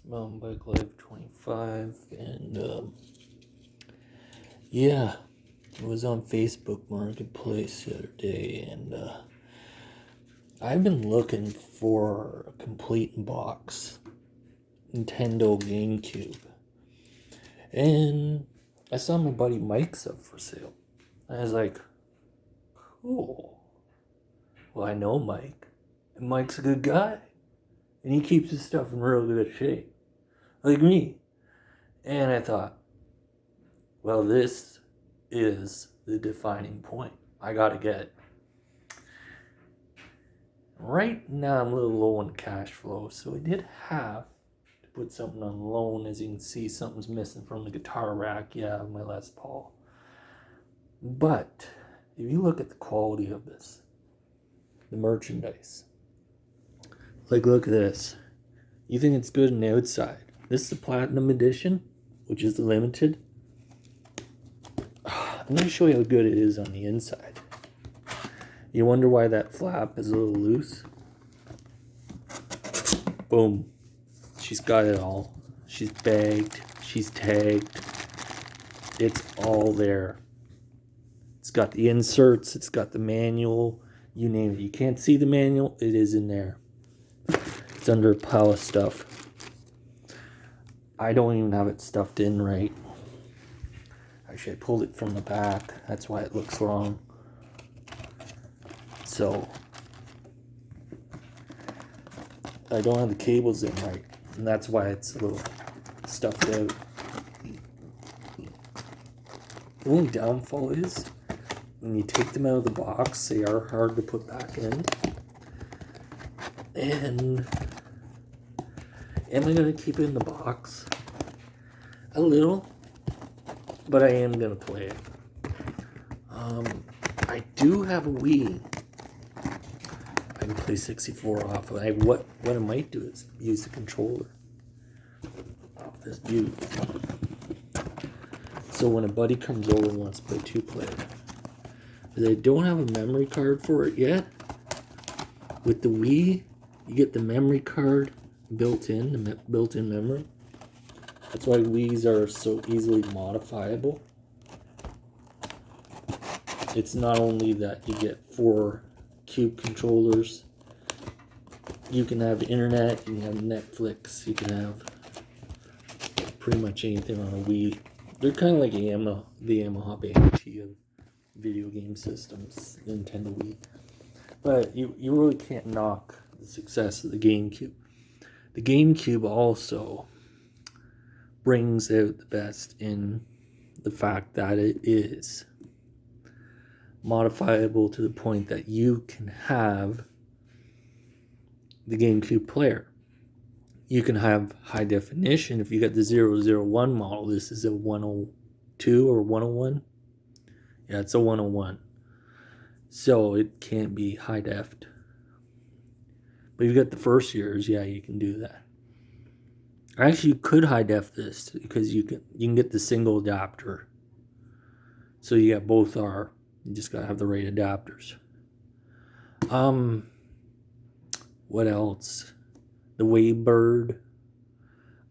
Mountain Bike Life 25, and yeah, it was on Facebook Marketplace the other day, and I've been looking for a complete box Nintendo Gamecube, and I saw my buddy Mike's up for sale. I was like, cool. Well, I know Mike, and Mike's a good guy, and he keeps his stuff in real good shape, like me. And I thought, well, this is the defining point. I gotta get it. Right now, I'm a little low on cash flow, so I did have to put something on loan. As you can see, something's missing from the guitar rack. Yeah, my Les Paul. But if you look at the quality of this, the merchandise, like, look at this. You think it's good on the outside. This is the Platinum Edition, which is the limited. I'm going to show you how good it is on the inside. You wonder why that flap is a little loose? Boom. She's got it all. She's bagged. She's tagged. It's all there. It's got the inserts. It's got the manual. You name it. You can't see the manual. It is in there. It's under a pile of stuff. I don't even have it stuffed in right. Actually, I pulled it from the back. That's why it looks wrong. So, I don't have the cables in right. And that's why it's a little stuffed out. The only downfall is, when you take them out of the box, they are hard to put back in. And am I going to keep it in the box? A little. But I am going to play it. I do have a Wii. I can play 64 off of it. What I might do is use the controller off this beauty. So when a buddy comes over and wants to play 2-player, they don't have a memory card for it yet. With the Wii, you get the memory card built in, the built-in memory. That's why Wii's are so easily modifiable. It's not only that you get 4 Cube controllers. You can have internet, you can have Netflix, you can have pretty much anything on a Wii. They're kind of like the Yamaha Banshee of video game systems, Nintendo Wii. But you really can't knock the success of the GameCube. The GameCube also brings out the best in the fact that it is modifiable to the point that you can have the GameCube player. You can have high definition. If you got the 001 model, this is a 102 or 101. Yeah, it's a 101. So it can't be high def. But if you got the first years, yeah, you can do that. Actually, you could high def this because you can get the single adapter. So you got both are. You just gotta have the right adapters. What else? The Wavebird.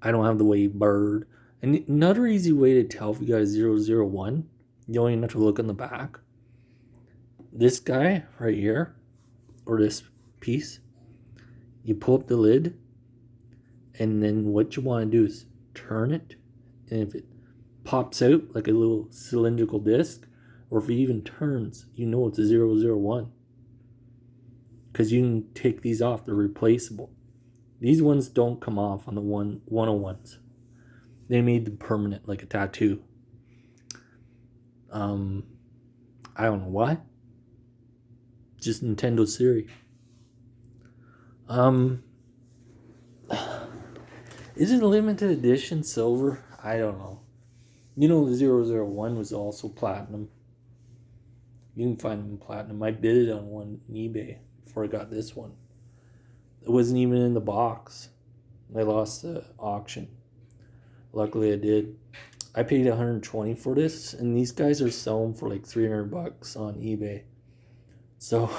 I don't have the Wavebird. And another easy way to tell if you got a 001, you only have to look on the back. This guy right here, or this piece, you pull up the lid, and then what you want to do is turn it, and if it pops out like a little cylindrical disc, or if it even turns, you know it's a 001. Because you can take these off, they're replaceable. These ones don't come off on the 101s. They made them permanent, like a tattoo. I don't know why. Just Nintendo Siri. Is it limited edition silver? I don't know. You know the 001 was also platinum. You can find them in platinum. I bid it on one on eBay before I got this one. It wasn't even in the box. I lost the auction. Luckily I did. I paid $120 for this, and these guys are selling for like $300 on eBay. So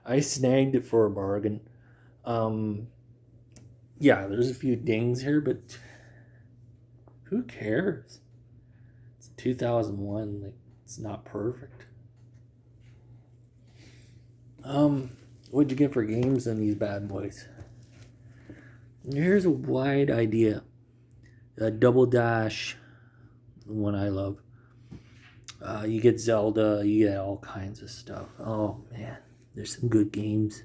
I snagged it for a bargain. Yeah, there's a few dings here, but who cares? It's 2001. Like, it's not perfect. What'd you get for games on these bad boys? Here's a wide idea. A Double Dash, the one I love. You get Zelda, you get all kinds of stuff. Oh man, there's some good games.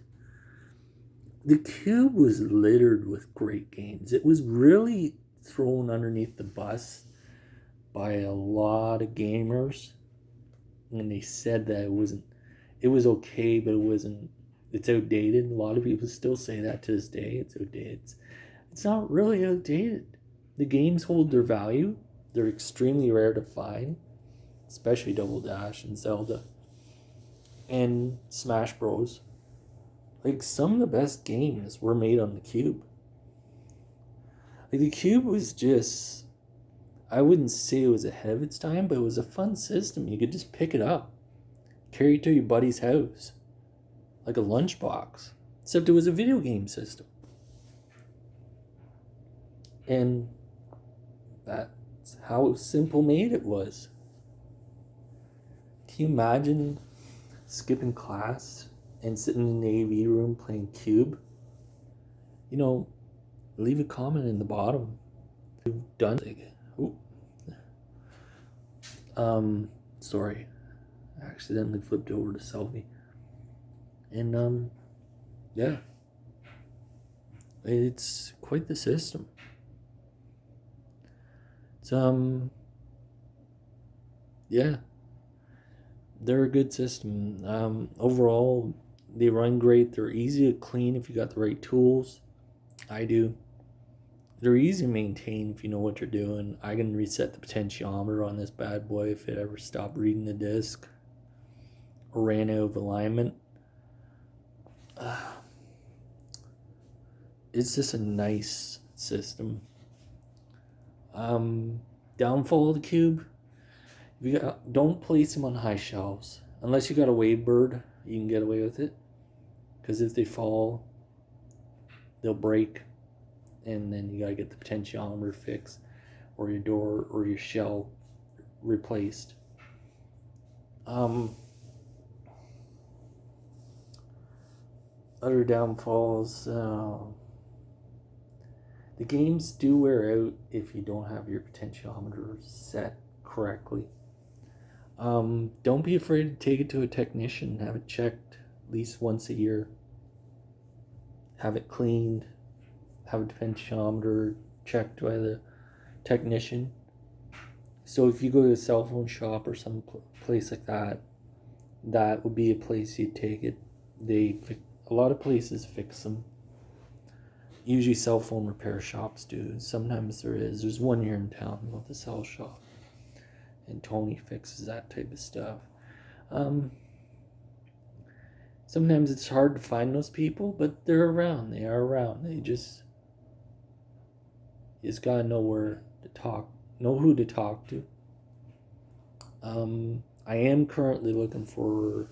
The Cube was littered with great games. It was really thrown underneath the bus by a lot of gamers, and they said that it was okay, but it's outdated. A lot of people still say that to this day. It's outdated. It's not really outdated. The games hold their value. They're extremely rare to find, especially Double Dash and Zelda and Smash Bros. Like, some of the best games were made on the Cube. Like, the Cube was just, I wouldn't say it was ahead of its time, but it was a fun system. You could just pick it up, carry it to your buddy's house, like a lunchbox, except it was a video game system. And that's how simple made it was. Can you imagine skipping class and sitting in the AV room playing Cube? You know, leave a comment in the bottom. You've done it. Sorry. I accidentally flipped over to selfie. And yeah. It's quite the system. It's yeah. They're a good system. Overall, they run great. They're easy to clean if you got the right tools. I do. They're easy to maintain if you know what you're doing. I can reset the potentiometer on this bad boy if it ever stopped reading the disc or ran out of alignment. It's just a nice system. Downfall of the Cube. Don't place them on high shelves. Unless you got a Wavebird, you can get away with it. Because if they fall, they'll break. And then you gotta get the potentiometer fixed, or your door or your shell replaced. Other downfalls. The games do wear out if you don't have your potentiometer set correctly. Don't be afraid to take it to a technician. Have it checked at least once a year. Have it cleaned. Have a potentiometer checked by the technician. So if you go to a cell phone shop or some place like that, that would be a place you'd take it. A lot of places fix them. Usually cell phone repair shops do. Sometimes there's one here in town with a cell shop, and Tony fixes that type of stuff. Sometimes it's hard to find those people, but they're around. They are around. You just gotta know where to talk, know who to talk to. I am currently looking for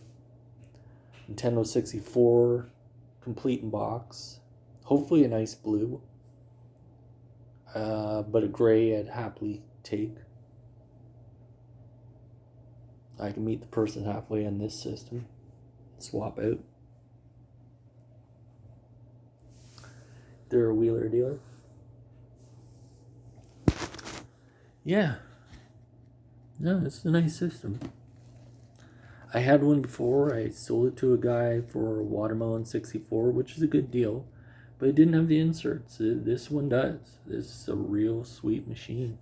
Nintendo 64 complete in box. Hopefully a nice blue. But a gray I'd happily take. I can meet the person halfway on this system. Swap out. They're a wheeler dealer. Yeah. No, it's a nice system. I had one before. I sold it to a guy for a Watermelon 64, which is a good deal. But it didn't have the inserts. This one does. This is a real sweet machine.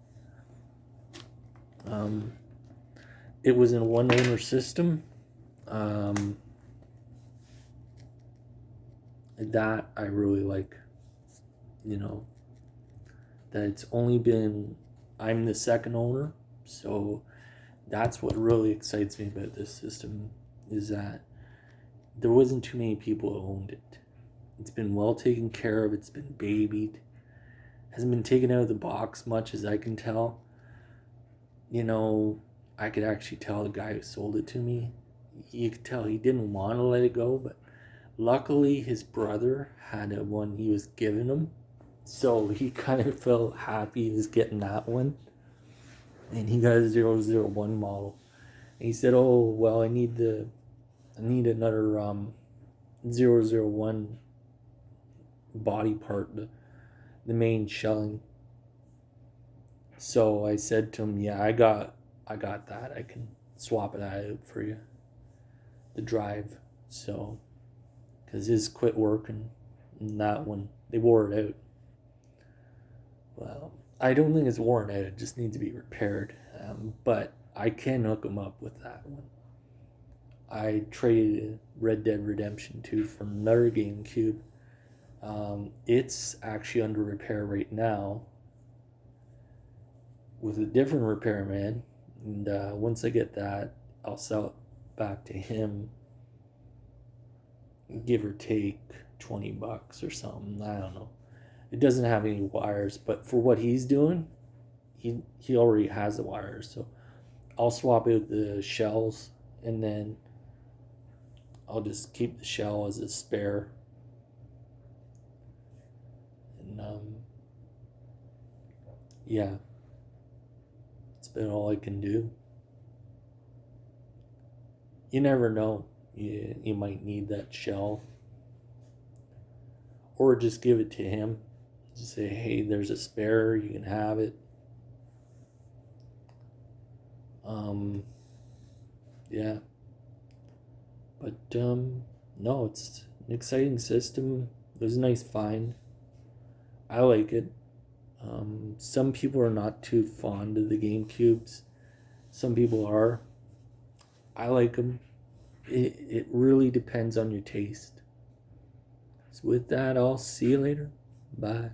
It was in a one-owner system. That I really like. You know, that it's only been... I'm the second owner, so that's what really excites me about this system, is that there wasn't too many people who owned it. It's been well taken care of. It's been babied. Hasn't been taken out of the box much, as I can tell. You know, I could actually tell the guy who sold it to me. You could tell he didn't want to let it go, but luckily his brother had one he was giving him. So he kind of felt happy he was getting that one. And he got a 001 model. And he said, oh, well, I need another 001 body part, the main shelling. So I said to him, yeah, I got that. I can swap it out for you, the drive. So, because his quit working, and that one, they wore it out. Well, I don't think it's worn out. It just needs to be repaired. But I can hook him up with that one. I traded Red Dead Redemption 2 for another GameCube. It's actually under repair right now with a different repairman. And once I get that, I'll sell it back to him, give or take $20 or something. I don't know. It doesn't have any wires, but for what he's doing, he already has the wires. So I'll swap out the shells, and then I'll just keep the shell as a spare. And yeah, it's been all I can do. You never know. You might need that shell. Or just give it to him. Just say, hey, there's a spare, you can have it. Yeah. But no, it's an exciting system. It was a nice find. I like it. Some people are not too fond of the GameCubes. Some people are. I like them. It really depends on your taste. So with that, I'll see you later. Bye.